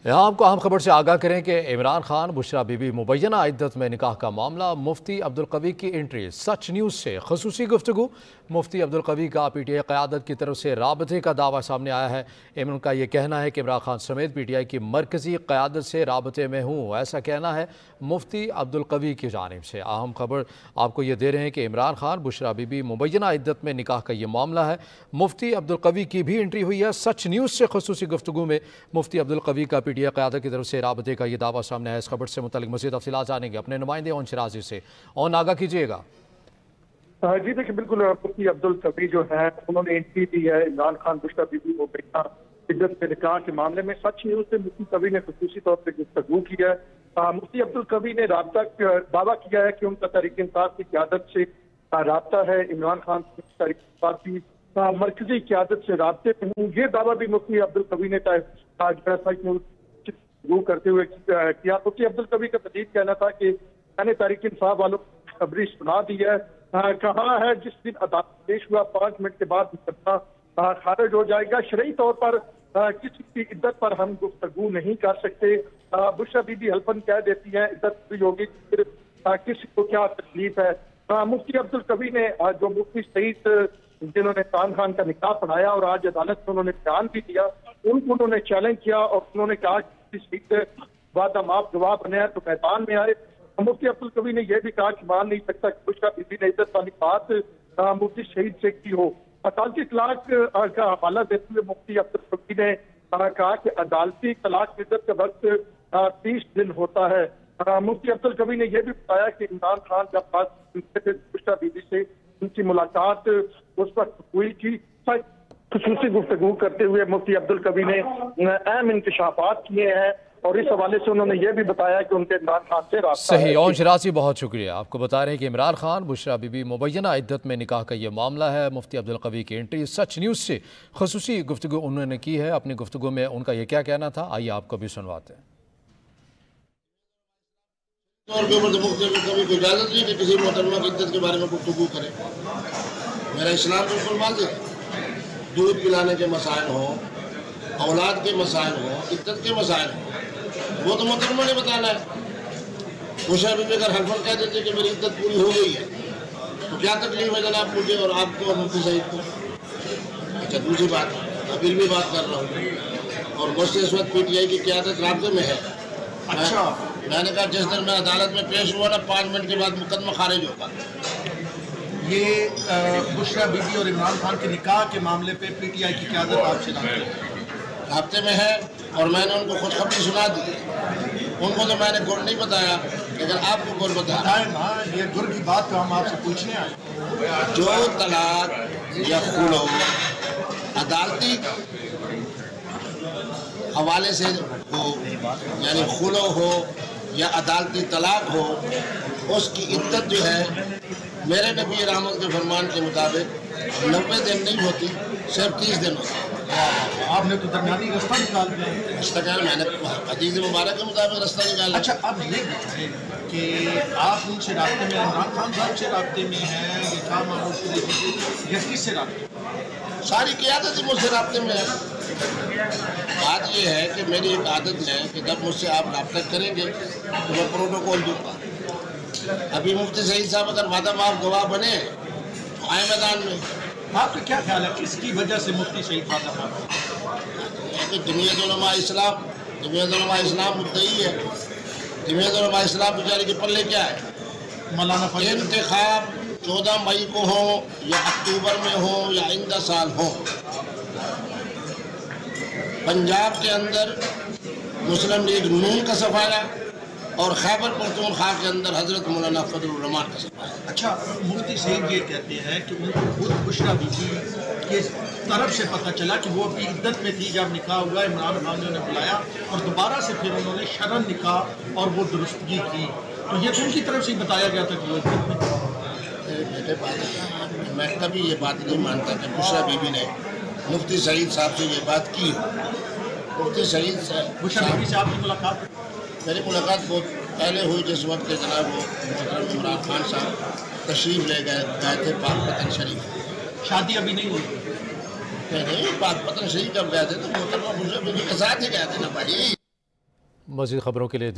यहाँ आपको अहम खबर से आगाह करें कि इमरान खान बुशरा बीबी मुबैना इद्दत में निकाह का मामला, मुफ्ती अब्दुल कवी की एंट्री, सच न्यूज़ से खसूसी गुफ्तगू। मुफ्ती अब्दुल कवी का PTI क़यादत की तरफ से राबते का दावा सामने आया है। उनका यह कहना है कि इमरान खान समेत PTI की मरकज़ी क़यादत से राबते में हूँ, ऐसा कहना है मुफ्ती अब्दुल कवी की जानिब से। अहम खबर आपको ये दे रहे हैं कि इमरान खान बुशरा बीबी मुबैना इद्दत में निकाह का ये मामला है। मुफ्ती अब्दुल कवी की भी एंट्री हुई है। सच न्यूज़ से खसूसी गुफ्तगू में मुफ्ती अब्दुल कवी का PTI क़यादत की तरफ से राबते का ये दावा सामने है। इस खबर से मुतल्लिक़ मज़ीद तफ़सीलात जानेंगे अपने नुमाइंदे ओन शराजी से। ओन आगाह कीजिएगा। जी देखिए, बिल्कुल मुफ्ती अब्दुल कवी जो है उन्होंने एंट्री दी है इमरान खान बुशरा बीबी मुबैना इद्दत में निकाह के मामले में। सच न्यूज़ से मुफ्ती कवी ने खुसूसी तौर पर गुफ्तगू की है। मुफ्ती अब्दुल कवी ने दावा किया है कि उनका तहरीक इंसाफ की क़यादत से राब्ता है, इमरान खान तहरीक इंसाफ की मरकजी क़यादत से राब्ते में हूँ। ये दावा भी मुफ्ती अब्दुल कवी ने करते हुए किया। मुफ्ती अब्दुल कवी का मजीद कहना था कि मैंने तहरीक इंसाफ वालों को खबरी सुना दी है। कहा है जिस दिन अदालत पेश हुआ 5 मिनट के बाद मुकदमा खारिज हो जाएगा। शरई तौर पर किसी की इद्दत पर हम गुफ्तगू नहीं कर सकते। बुशरा बीबी हल्फन कह देती है इद्दत पूरी होगी, फिर किसी को क्या तकलीफ है। मुफ्ती अब्दुल कवी ने जो मुफ्ती सईद जिन्होंने इमरान खान का निकाह पढ़ाया और आज अदालत में उन्होंने बयान भी दिया, उनको उन्होंने चैलेंज किया और उन्होंने कहा कि वादा माफ गवाह बने हैं तो मैदान में आए। मुफ्ती अब्दुल कवी ने यह भी कहा कि मान नहीं सकता कि बुशरा बीबी ने इज्जत वाली बात मुफ्ती शहीद से की हो। अदालती तलाक का हवाला देते हुए मुफ्ती अब्दुल कवी ने कहा कि अदालती तलाक इज्जत का वक्त 30 दिन होता है। मुफ्ती अब्दुल कवी ने यह भी बताया कि इमरान खान जब बात बुशरा बीबी से उनकी मुलाकात उस वक्त हुई थी। खुसूसी गुफ्तगू करते हुए मुफ्ती अब्दुल कवी ने अहम इंकशाफात किए हैं और इस हवाले से उन्होंने ये भी बताया कि उनके इमरान खान से राब्ता सही। ओन शराजी बहुत शुक्रिया। आपको बता रहे हैं कि इमरान खान बुशरा बीबी मुबैना इद्दत में निकाह का ये मामला है। मुफ्ती अब्दुल कवी की एंट्री, सच न्यूज़ से खसूसी गुफ्तगू उन्होंने की है। अपनी गुफ्तगू में उनका ये क्या कहना था, आइए आपको भी सुनवाते हैं। कभी कोई इजाजत नहीं कि किसी मोहतरमा की इज्जत के बारे में गुफ्तगू करे। मेरा इस्लाम बिल्कुल वाज़ेह है। दूध पिलाने के मसाइल हों, औलाद के मसाइल हों, इज्जत के मसाइल हों, वो तो मोहतरमा ने बताना है। बुशरा बीबी अगर हल्फन कह देते कि मेरी इज्जत पूरी हो गई है तो क्या तकलीफ है जनाब मुझे और आपको और मुफ्ती सईद को। अच्छा, दूसरी बात, अभी भी बात कर रहा हूँ और मुझसे इस वक्त PTI की क़यादत राब्ते में है। अच्छा, मैंने कहा जिस दिन मैं अदालत में पेश हुआ ना 5 मिनट के बाद मुकदमा खारिज होगा। ये बुशरा बीबी और इमरान खान के निकाह के मामले पे PTI की क़यादत आपसे राब्ते में है और मैंने उनको खुशखबरी सुना दी। उनको तो मैंने गुर नहीं बताया, लेकिन आपको गुर बताया ना। ये गुर की बात तो हम आपसे पूछने आए। जो तलाक या खुलो अदालती हवाले से हो, यानी खुलो हो या अदालती तलाक हो, उसकी इद्दत जो है मेरे नबी रहमत के फरमान के मुताबिक 90 दिन नहीं होती, सिर्फ 30 दिन होती। आपने तो दरमियानी रास्ता निकाल दिया। रास्ता क्या, मैंने हदीस मुबारक के मुताबिक रास्ता निकाला। अच्छा, अब ये बताएं कि आप उनसे रास्ते में, इमरान खान साहब से रास्ते में हैं या किससे रास्ते? सारी क़यादत ही मुझसे रास्ते में है। बात यह है कि मेरी एक आदत है कि जब मुझसे आप रब्ता करेंगे तो मैं प्रोटोकॉल दूँगा। अभी मुफ्ती सईद साहब अगर वादा माफ गवाह बने तो आए मैदान में। आपका क्या ख्याल है किसकी वजह से मुफ्ती सईद वादा माफ? जमीयत उलमा इस्लाम मुद्दई है। जमीयत उलमा इस्लाम बेचारी के पल्ले क्या है? मौलाना इंतखाब 14 मई को हो या अक्टूबर में हो या आइंदा साल हो, पंजाब के अंदर मुस्लिम लीग नून का सफाया और खैबर पख्तूनख्वा के अंदर हजरत मौलाना फजलुर रहमान का सफाया। अच्छा, मुफ्ती सईद ये कहते हैं कि उनको खुद बुशरा बीबी के तरफ से पता चला कि वो अपनी इद्दत में थी जब निकाह हुआ, इमरान खान ने उन्हें बुलाया और दोबारा से फिर उन्होंने शरन निकाह और वो दुरुस्तगी की, तो ये उनकी तरफ से बताया गया था कि वो इद्दत में थी। मैं कभी ये बात नहीं मानता कि बुशरा बीबी ने मुफ्ती सईद साहब से ये बात की हो। मुफ्ती सईद से बुशरा बीबी से आपकी मुलाकात? मेरी मुलाकात बहुत पहले हुई, जिस वक्त के जनाब वो मोहतरम इमरान खान साहब तशरीफ़ ले गए थे पाकपतन शरीफ। शादी अभी नहीं हुई? नहीं, पाकपतन शरीफ जब गए थे तो मोहतरम बुशरा बीबी के साथ ही गए थे ना भाई। मज़ीद खबरों के लिए